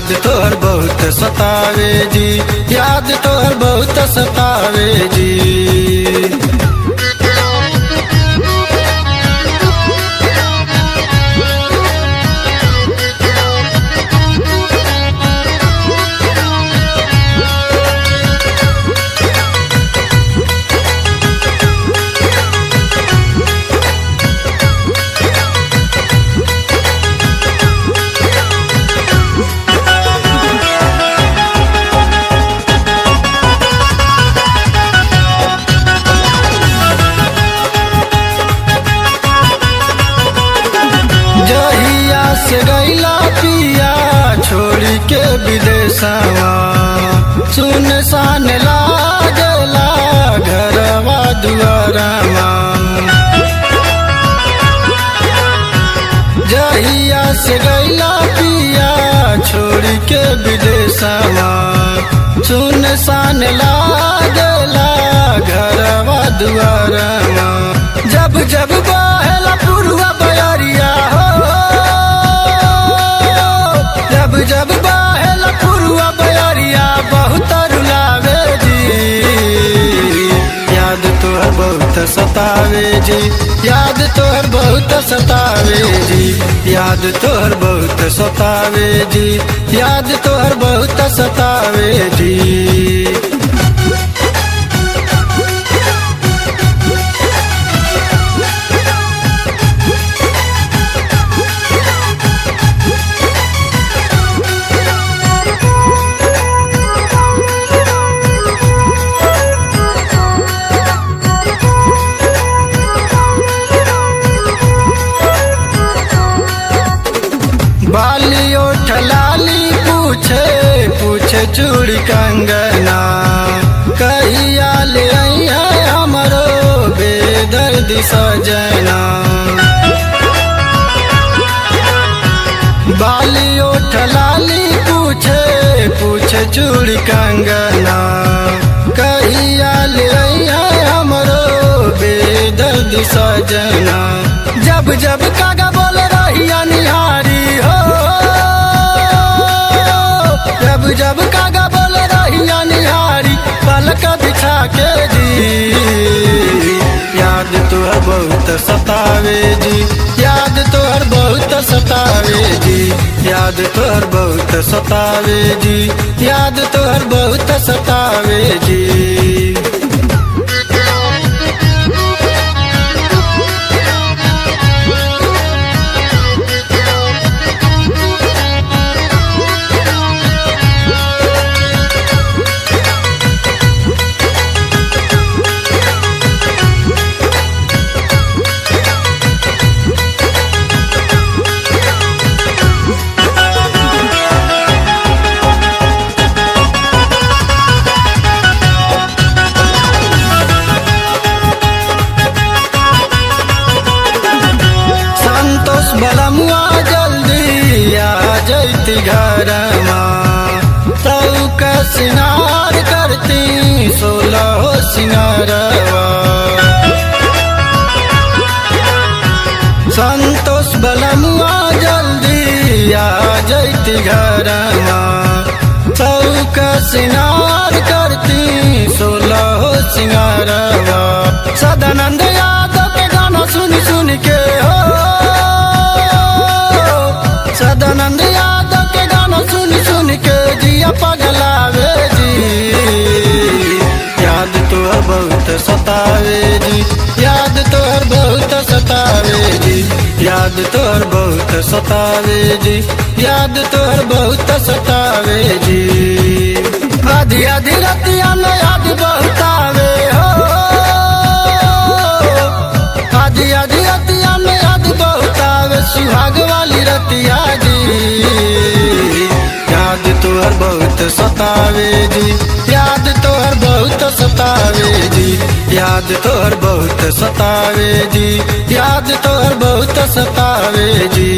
याद तोहर बहुत सतावे जी, याद तोहर बहुत सतावे जी। जहिया से गईला पिया छोड़ी के विदेशवा, सुनसान लागला घरवा दुआरवा। जहिया से गईला पिया छोड़ी के विदेशवा, सुनसान लागला घरवा दुआरवा। जब जब बहेला पुरवा बयरिया हो, जब जब बहेला पुरवा बयरिया बहुत रुलावे जी। याद तोहर बहुत सतावे जी, याद तोहर बहुत सतावे जी, याद तोहर बहुत सतावे जी, याद तोहर बहुत सतावे जी। बाली ओठ लाली पूछे पूछे चूड़ी कंगना, कहिया ले आइया हमरो बेदर्दी सजना। बाली ओठ लाली पूछे पूछे चूड़ी कंगना, कहिया ले आइया हमरो बेदर्दी सजना। जब जब कागा बोल रहिया निहारी हो, जब जब कागा बोल रहिया निहारी पलक बिछा के जी। याद तोहर बहुत सतावे जी, याद तोहर बहुत सतावे जी, याद तोहर बहुत सतावे जी, याद तोहर बहुत सतावे जी। बलमुआ जल्दी आ जैती घरमा, तऊ का सिंगार करती 16 सिंगारवा। संतोष बलमुआ जल्दी आ जैती घरमा, तऊ का सिंगार करती 16 सिंगारवा। सदानंद यादव के गाना सुन सुन के हो, सदानंद यादव के गाना सुन सुन के जिया पगलावे जी। याद तोहर बहुत सतावे जी, याद तोहर बहुत सतावे जी, याद तोहर बहुत सतावे जी, याद तोहर बहुत सतावे जी। आधी आधी रतिया में याद बहुत आवे हो, आधी आधी रतिया में याद बहुत आवे सुहाग वाली रतिया जी। याद तोहर बहुत सतावे जी, याद तोहर बहुत सतावे जी, याद तोहर बहुत सतावे जी, याद तोहर बहुत सतावे जी।